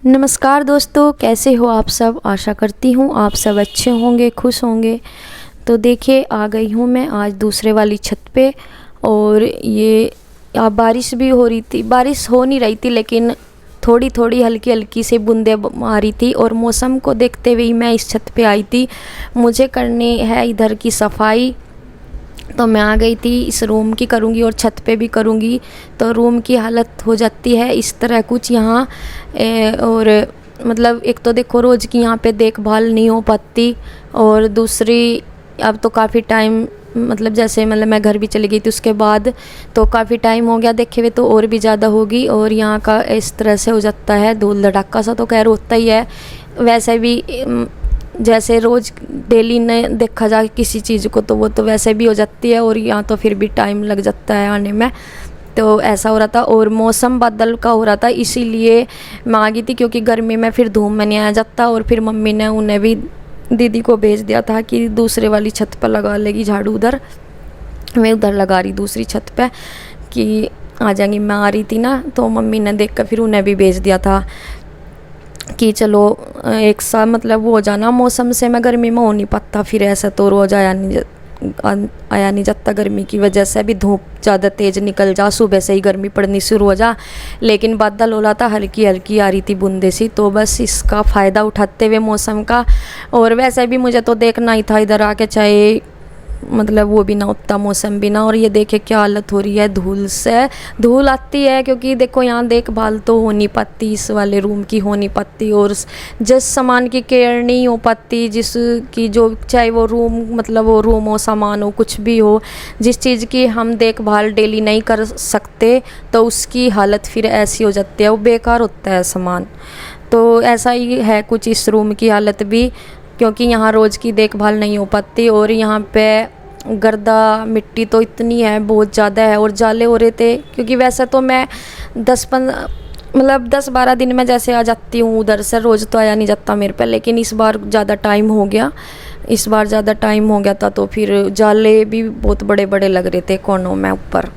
नमस्कार दोस्तों, कैसे हो आप सब। आशा करती हूँ आप सब अच्छे होंगे, खुश होंगे। तो देखिए, आ गई हूँ मैं आज दूसरे वाली छत पे। और ये बारिश भी हो रही थी, बारिश हो नहीं रही थी लेकिन थोड़ी थोड़ी हल्की हल्की से बूंदें आ रही थी। और मौसम को देखते हुए मैं इस छत पे आई थी। मुझे करनी है इधर की सफाई, तो मैं आ गई थी। इस रूम की करूँगी और छत पे भी करूँगी। तो रूम की हालत हो जाती है इस तरह कुछ यहाँ। और मतलब एक तो देखो रोज़ की यहाँ पे देखभाल नहीं हो पाती, और दूसरी अब तो काफ़ी टाइम मतलब जैसे मतलब मैं घर भी चली गई थी उसके बाद, तो काफ़ी टाइम हो गया देखे हुए, तो और भी ज़्यादा होगी। और यहाँ का इस तरह से हो जाता है, धूल धड़ाका सा तो खैर होता ही है। वैसे भी जैसे रोज़ डेली ने देखा जाए किसी चीज़ को तो वो तो वैसे भी हो जाती है, और यहाँ तो फिर भी टाइम लग जाता है आने में। तो ऐसा हो रहा था, और मौसम बादल का हो रहा था, इसीलिए मैं आ गई थी, क्योंकि गर्मी में फिर धूप में नहीं आया जाता। और फिर मम्मी ने उन्हें भी दीदी को भेज दिया था कि दूसरे वाली छत पर लगा लेगी झाड़ू उधर। मैं उधर लगा रही दूसरी छत पे कि आ जाएंगी। मैं आ रही थी ना, तो मम्मी ने देख कर फिर उन्हें भी भेज दिया था कि चलो एक साथ मतलब वो हो जाना मौसम से। मैं गर्मी में हो नहीं पाता फिर ऐसा, तो रोज़ आया नहीं जाता गर्मी की वजह से। अभी धूप ज़्यादा तेज़ निकल जा, सुबह से ही गर्मी पड़नी शुरू हो जा, लेकिन बादल हो रहा था, हल्की हल्की आ रही थी बूंदे सी। तो बस इसका फ़ायदा उठाते हुए मौसम का। और वैसे भी मुझे तो देखना ही था इधर आके, चाहे मतलब वो भी ना उतना मौसम भी ना। और ये देखे क्या हालत हो रही है, धूल से धूल आती है, क्योंकि देखो यहाँ देखभाल तो हो नहीं पाती, इस वाले रूम की हो नहीं पाती, और जिस सामान की केयर नहीं हो पाती, जिसकी जो चाहे वो रूम मतलब वो रूम हो, सामान हो, कुछ भी हो, जिस चीज़ की हम देखभाल डेली नहीं कर सकते तो उसकी हालत फिर ऐसी हो जाती है, वो बेकार होता है सामान। तो ऐसा ही है कुछ इस रूम की हालत भी, क्योंकि यहाँ रोज़ की देखभाल नहीं हो पाती। और यहाँ पे गर्दा मिट्टी तो इतनी है, बहुत ज़्यादा है, और जाले हो रहे थे। क्योंकि वैसे तो मैं 10-12 दिन में जैसे आ जाती हूँ उधर से, रोज़ तो आया नहीं जाता मेरे पे, लेकिन इस बार ज़्यादा टाइम हो गया। था, तो फिर जाले भी बहुत बड़े बड़े लग रहे थे कोनों में ऊपर,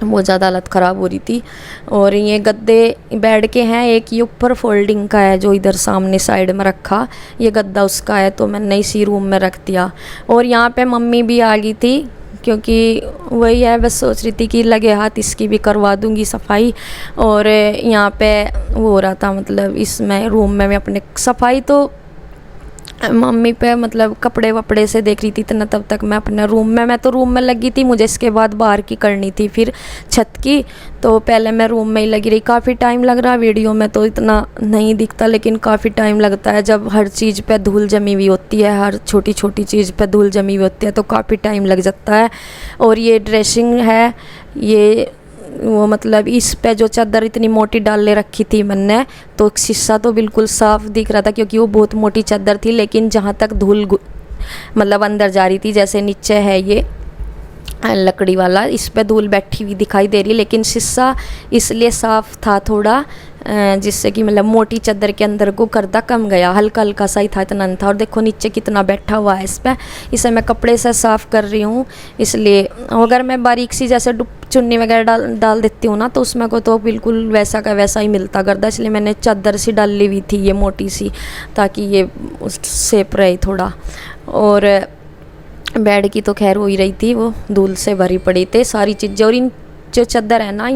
बहुत ज़्यादा हालत ख़राब हो रही थी। और ये गद्दे बेड के हैं, एक ये ऊपर फोल्डिंग का है जो इधर सामने साइड में रखा, ये गद्दा उसका है, तो मैंने इसी रूम में रख दिया। और यहाँ पे मम्मी भी आ गई थी, क्योंकि वही है, बस सोच रही थी कि लगे हाथ इसकी भी करवा दूंगी सफाई। और यहाँ पे वो हो रहा था, मतलब इसमें रूम में मैं अपने सफाई तो मम्मी पे मतलब कपड़े वपड़े से देख रही थी इतना, तब तक मैं अपने मैं तो रूम में लगी थी। मुझे इसके बाद बाहर की करनी थी फिर छत की, तो पहले मैं रूम में ही लगी रही। काफ़ी टाइम लग रहा, वीडियो में तो इतना नहीं दिखता, लेकिन काफ़ी टाइम लगता है जब हर चीज़ पे धूल जमी हुई होती है, हर छोटी छोटी चीज़ पे धूल जमी हुई होती है, तो काफ़ी टाइम लग जाता है। और ये ड्रेसिंग है, ये वो मतलब इस पे जो चादर इतनी मोटी डाल ले रखी थी मैंने, तो शीशा तो बिल्कुल साफ दिख रहा था, क्योंकि वो बहुत मोटी चादर थी। लेकिन जहाँ तक धूल मतलब अंदर जा रही थी, जैसे नीचे है ये लकड़ी वाला, इस पे धूल बैठी हुई दिखाई दे रही, लेकिन शीशा इसलिए साफ था थोड़ा, जिससे कि मतलब मोटी चादर के अंदर को गर्दा कम गया, हल्का हल्का सा ही था, इतना नहीं था। और देखो नीचे कितना बैठा हुआ है इस पर, इसे मैं कपड़े से साफ़ कर रही हूँ। इसलिए अगर मैं बारीक सी जैसे चुन्नी वगैरह डाल देती हूँ ना, तो उसमें को तो बिल्कुल वैसा का वैसा ही मिलता गर्दा। इसलिए मैंने चादर सी डाली हुई थी ये मोटी सी, ताकि ये सेफ रहे थोड़ा। और बेड की तो खैर हो ही रही थी, वो धूल से भरी पड़ी थी सारी चीज़ें। और इन जो चादर है ना,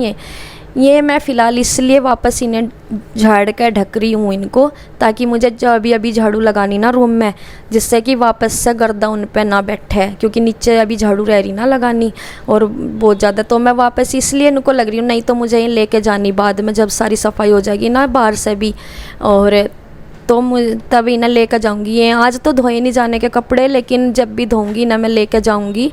ये मैं फ़िलहाल इसलिए वापस इन्हें झाड़ कर ढक रही हूँ इनको, ताकि मुझे जो अभी झाड़ू लगानी ना रूम में, जिससे कि वापस से गर्दा उन पे ना बैठे, क्योंकि नीचे अभी झाड़ू रह रही ना लगानी और बहुत ज़्यादा। तो मैं वापस इसलिए इनको लग रही हूँ, नहीं तो मुझे ये लेके जानी बाद में जब सारी सफाई हो जाएगी ना बाहर से भी, और तो तब इन्हें लेकर जाऊंगी। ये आज तो धोए नहीं जाने के कपड़े, लेकिन जब भी धोऊंगी ना मैं लेकर जाऊंगी,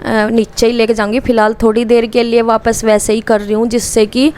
नीचे ही लेकर जाऊंगी। फ़िलहाल थोड़ी देर के लिए वापस वैसे ही कर रही हूँ, जिससे कि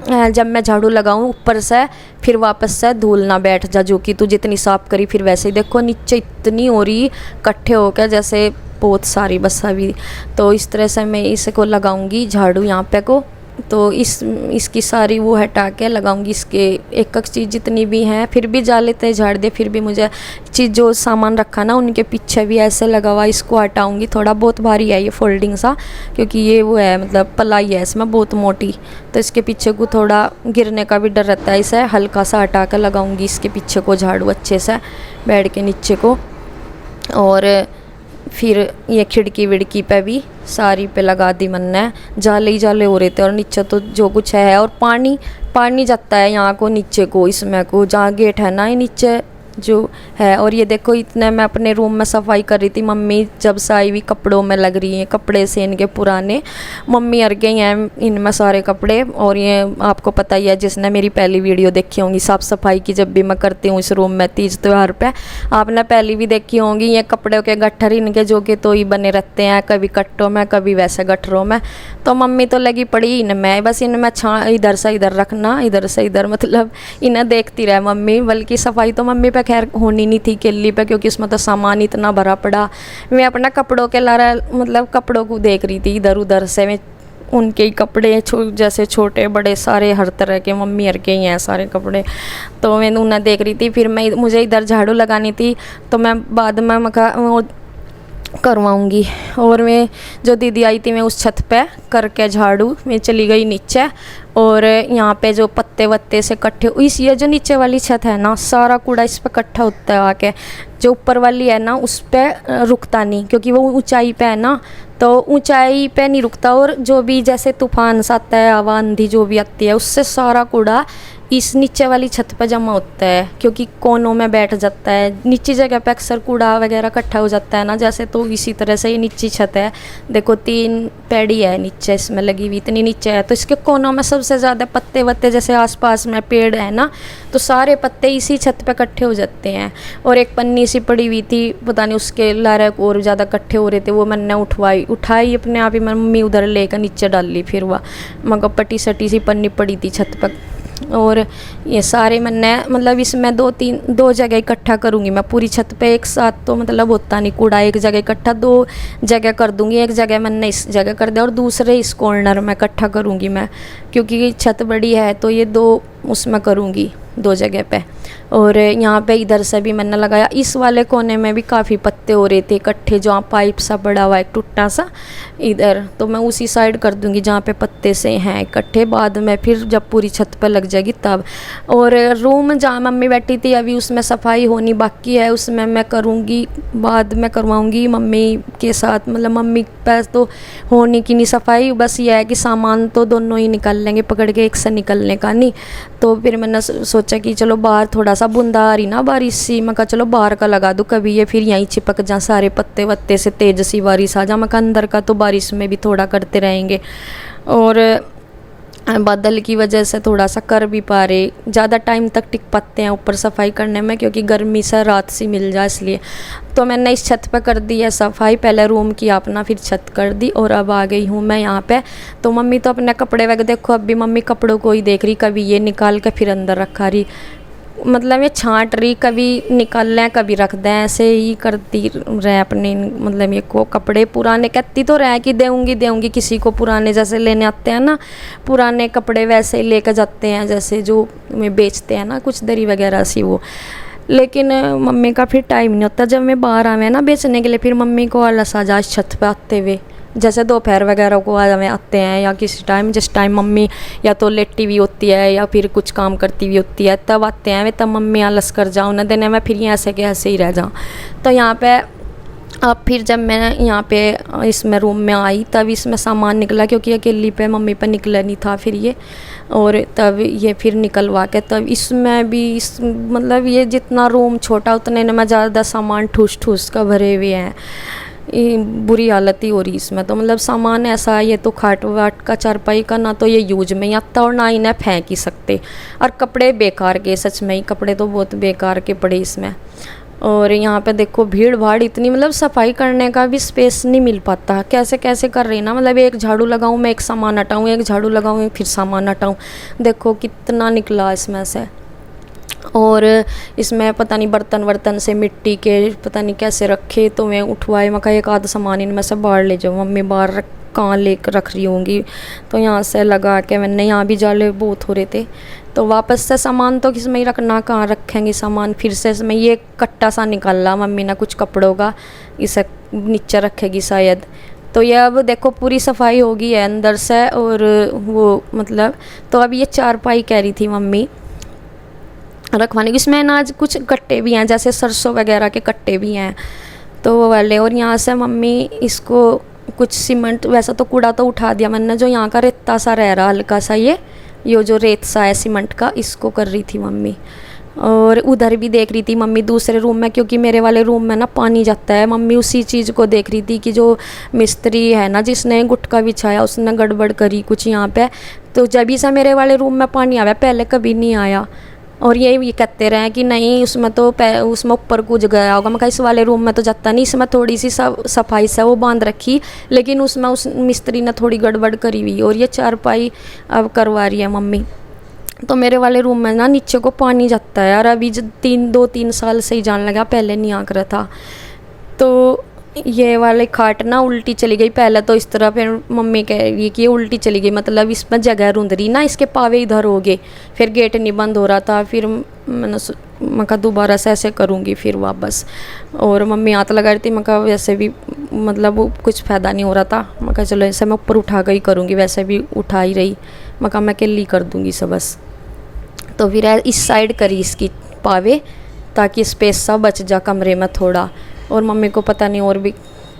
जब मैं झाड़ू लगाऊं ऊपर से फिर वापस से धूल ना बैठ जा, जो कि तू जितनी साफ़ करी फिर वैसे ही। देखो नीचे इतनी हो रही इकट्ठे होकर जैसे बहुत सारी, बस अभी तो इस तरह से मैं इसको लगाऊंगी झाड़ू यहाँ पे को, तो इसकी सारी वो हटा के लगाऊंगी। इसके एक एक चीज़ जितनी भी हैं, फिर भी जाले तय झाड़ दे, फिर भी मुझे चीज़ जो सामान रखा ना उनके पीछे भी ऐसे लगा हुआ, इसको हटाऊंगी। थोड़ा बहुत भारी है ये फोल्डिंग सा, क्योंकि ये वो है मतलब पलाई है इसमें बहुत मोटी, तो इसके पीछे को थोड़ा गिरने का भी डर रहता है। इसे हल्का सा हटा कर लगाऊंगी, इसके पीछे को झाड़ू अच्छे से बेड के नीचे को। और फिर ये खिड़की विड़की पे भी सारी पे लगा दी मैंने, जाले ही जाले हो रहे थे। और नीचे तो जो कुछ है, और पानी पानी जाता है यहाँ को नीचे को, इसमें को जहाँ गेट है ना ये नीचे जो है। और ये देखो इतने मैं अपने रूम में सफाई कर रही थी, मम्मी जब से आई हुई कपड़ों में लग रही हैं, कपड़े से इनके पुराने मम्मी हर गई हैं इनमें सारे कपड़े। और ये आपको पता ही है, जिसने मेरी पहली वीडियो देखी होंगी साफ़ सफाई की जब भी मैं करती हूँ इस रूम में तीज त्यौहार पे, आपने पहली भी देखी होंगी। ये कपड़ों के गट्ठर इनके जो कि तो ही बने रहते हैं, कभी कट्टों में कभी वैसे गट्ठरों में। तो मम्मी तो लगी पड़ी इनमें, बस इनमें इधर से इधर रखना, इधर से इधर, मतलब इन्हें देखती रहे मम्मी। बल्कि सफाई तो मम्मी पे खैर होनी नहीं थी केली पे, क्योंकि उसमें तो सामान इतना भरा पड़ा। मैं अपना कपड़ों के लारा मतलब कपड़ों को देख रही थी इधर उधर से। मैं उनके ही कपड़े जैसे छोटे बड़े सारे हर तरह के मम्मी हर के ही हैं सारे कपड़े, तो मैं उन्हें देख रही थी। फिर मुझे इधर झाड़ू लगानी थी, तो मैं बाद में करवाऊंगी। और मैं जो दीदी आई थी मैं उस छत पे करके झाड़ू मैं चली गई नीचे। और यहाँ पे जो पत्ते वत्ते से इकट्ठे, इस ये जो नीचे वाली छत है ना सारा कूड़ा इस पे इकट्ठा होता है आके। जो ऊपर वाली है ना उस पे रुकता नहीं, क्योंकि वो ऊंचाई पे है ना, तो ऊंचाई पे नहीं रुकता। और जो भी जैसे तूफान सा आता है, हवा आंधी जो भी आती है, उससे सारा कूड़ा इस नीचे वाली छत पर जमा होता है, क्योंकि कोनों में बैठ जाता है। नीची जगह पे अक्सर कूड़ा वगैरह इकट्ठा हो जाता है ना जैसे, तो इसी तरह से ये नीची छत है। देखो 3 पैड़ी है नीचे इसमें लगी हुई, इतनी नीचे है, तो इसके कोनों में सबसे ज़्यादा पत्ते वत्ते जैसे आसपास में पेड़ है ना, तो सारे पत्ते इसी छत पे इकट्ठे हो जाते हैं। और एक पन्नी सी पड़ी हुई थी, पता नहीं उसके लारे और ज़्यादा इकट्ठे हो रहे थे, वो मैंने उठाई अपने आप ही, मम्मी उधर लेकर नीचे डाल ली। फिर वह मगर पटी सटी सी पन्नी पड़ी थी छत पर। और ये सारे मैंने मतलब इसमें 2 जगह इकट्ठा करूँगी मैं पूरी छत पे एक साथ, तो मतलब होता नहीं कूड़ा एक जगह इकट्ठा, 2 जगह कर दूँगी। एक जगह मैंने इस जगह कर दिया और दूसरे इस कॉर्नर में इकट्ठा करूँगी मैं, क्योंकि छत बड़ी है तो ये 2 उसमें करूँगी 2 जगह पे। और यहाँ पे इधर से भी मैंने लगाया, इस वाले कोने में भी काफ़ी पत्ते हो रहे थे इकट्ठे, जहाँ पाइप सा पड़ा हुआ है टूटा सा इधर, तो मैं उसी साइड कर दूँगी जहाँ पे पत्ते से हैं इकट्ठे, बाद में फिर जब पूरी छत पे लग जाएगी तब। और रूम जहाँ मम्मी बैठी थी अभी उसमें सफाई होनी बाकी है, उसमें मैं करूँगी बाद में करवाऊँगी मम्मी के साथ। मतलब मम्मी पैस तो होनी की नहीं सफाई, बस ये है कि सामान तो दोनों ही निकाल लेंगे पकड़ के, एक से निकलने का नहीं। तो फिर मैंने सोचा कि चलो बाहर थोड़ा सा बूंदा आ रही ना बारिश सी, मैं कहा चलो बाहर का लगा दूँ, कभी ये फिर यहीं चिपक जा सारे पत्ते वत्ते से तेज सी बारिश आ जा। मैं कहा अंदर का तो बारिश में भी थोड़ा करते रहेंगे। और बादल की वजह से थोड़ा सा कर भी पा रहे, ज़्यादा टाइम तक टिक पाते हैं ऊपर सफाई करने में, क्योंकि गर्मी से रात सी मिल जाए इसलिए। तो मैंने इस छत पे कर दी है सफाई, पहले रूम की अपना फिर छत कर दी, और अब आ गई हूँ मैं यहाँ पे। तो मम्मी तो अपने कपड़े वगैरह देखो, अब भी मम्मी कपड़ों को ही देख रही, कभी ये निकाल के फिर अंदर रखा रही, मतलब ये छांट रही, कभी निकाल लें कभी रख दें, ऐसे ही करती रहे अपने। मतलब ये को कपड़े पुराने कहती तो रहे कि देऊँगी किसी को, पुराने जैसे लेने आते हैं ना पुराने कपड़े वैसे ही लेकर जाते हैं, जैसे जो में बेचते हैं ना कुछ दरी वगैरह सी वो। लेकिन मम्मी का फिर टाइम नहीं होता, जब मैं बाहर आवे ना बेचने के लिए, फिर मम्मी को आलस आ जाए छत पे आते हुए, जैसे दोपहर वगैरह को आते हैं या किसी टाइम, जिस टाइम मम्मी या तो लेटी हुई होती है या फिर कुछ काम करती हुई होती है तब आते हैं वे, तब मम्मी आलस कर जाऊँ ना देने में, फिर ऐसे के ऐसे ही रह जाऊँ। तो यहाँ पे अब फिर जब मैं यहाँ पे इसमें रूम में आई तब इसमें सामान निकला, क्योंकि अकेली पे मम्मी पे निकला नहीं था फिर ये, और तब ये फिर निकलवा के तब इसमें भी मतलब ये जितना रूम छोटा उतने में ज़्यादा सामान ठूस ठूस का भरे हुए हैं, बुरी हालत ही हो रही इसमें। तो मतलब सामान ऐसा है, ये तो खाट वाट का चारपाई का ना तो ये यूज में ही आता और ना इन्हें फेंक ही सकते। और कपड़े बेकार के, सच में ही कपड़े तो बहुत बेकार के पड़े इसमें। और यहाँ पे देखो भीड़ भाड़ इतनी, मतलब सफाई करने का भी स्पेस नहीं मिल पाता, कैसे कैसे कर रही ना, मतलब एक झाड़ू लगाऊँ मैं एक सामान हटाऊँ, एक झाड़ू लगाऊँ फिर सामान हटाऊँ, देखो कितना निकला इसमें से। और इसमें पता नहीं बर्तन से मिट्टी के पता नहीं कैसे रखे, तो मैं उठवाए, मैं कहा एक आधा सामान इनमें से बाहर ले जाओ, मम्मी बाहर कहाँ ले रख रही होंगी। तो यहाँ से लगा के मैंने, यहाँ भी जाले बहुत हो रहे थे, तो वापस से सामान तो किस में ही रखना, कहाँ रखेंगे सामान। फिर से इसमें ये कट्टा सा निकाला मम्मी ने कुछ कपड़ों का, इसे नीचे रखेगी शायद। तो ये अब देखो पूरी सफाई हो गई है अंदर से, और वो मतलब तो अब ये चारपाई कह रही थी मम्मी रखवाने की। इसमें ना आज कुछ कट्टे भी हैं, जैसे सरसों वगैरह के कट्टे भी हैं, तो वो वाले। और यहाँ से मम्मी इसको कुछ सीमेंट, वैसा तो कूड़ा तो उठा दिया मैंने, जो यहाँ का रेता सा रह रहा हल्का सा, ये जो रेत सा है सीमेंट का, इसको कर रही थी मम्मी। और उधर भी देख रही थी मम्मी दूसरे रूम में, क्योंकि मेरे वाले रूम में ना पानी जाता है। मम्मी उसी चीज़ को देख रही थी कि जो मिस्त्री है ना जिसने गुटका बिछाया, उसने गड़बड़ करी कुछ यहाँ पे। तो जब ही सा मेरे वाले रूम में पानी आया, पहले कभी नहीं आया। और ये कहते रहे कि नहीं उसमें तो उसमें ऊपर कूद गया होगा। मैं कहा इस वाले रूम में तो जाता नहीं, इसमें थोड़ी सी सफाई से वो बांध रखी, लेकिन उसमें उस मिस्त्री ने थोड़ी गड़बड़ करी हुई। और ये चारपाई अब करवा रही है मम्मी। तो मेरे वाले रूम में ना नीचे को पानी जाता है यार, अभी 2-3 साल से ही जाने लगा, पहले नहीं आ रहा था। तो ये वाले खाट ना उल्टी चली गई पहले तो इस तरह, फिर मम्मी कह रही कि ये उल्टी चली गई, मतलब इसमें जगह रूंध रही ना, इसके पावे इधर हो गए। फिर गेट नहीं बंद हो रहा था, फिर मैं कहा दोबारा से ऐसे करूँगी फिर वापस। और मम्मी हाथ लगा रही थी, मैं कहा वैसे भी मतलब कुछ फ़ायदा नहीं हो रहा था। मैं कहा चलो ऐसे मैं ऊपर उठा कर ही करूँगी, वैसे भी उठा ही रही। मैं कहा मैं अकेली कर दूँगी सब बस। तो फिर इस साइड करी इसकी पावे, ताकि स्पेस सा बच जा कमरे में थोड़ा। और मम्मी को पता नहीं और भी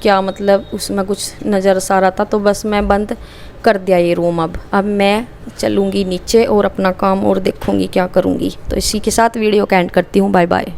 क्या, मतलब उसमें कुछ नज़र सा रहा था, तो बस मैं बंद कर दिया ये रूम। अब मैं चलूँगी नीचे और अपना काम और देखूँगी क्या करूँगी। तो इसी के साथ वीडियो का एंड करती हूँ। Bye bye.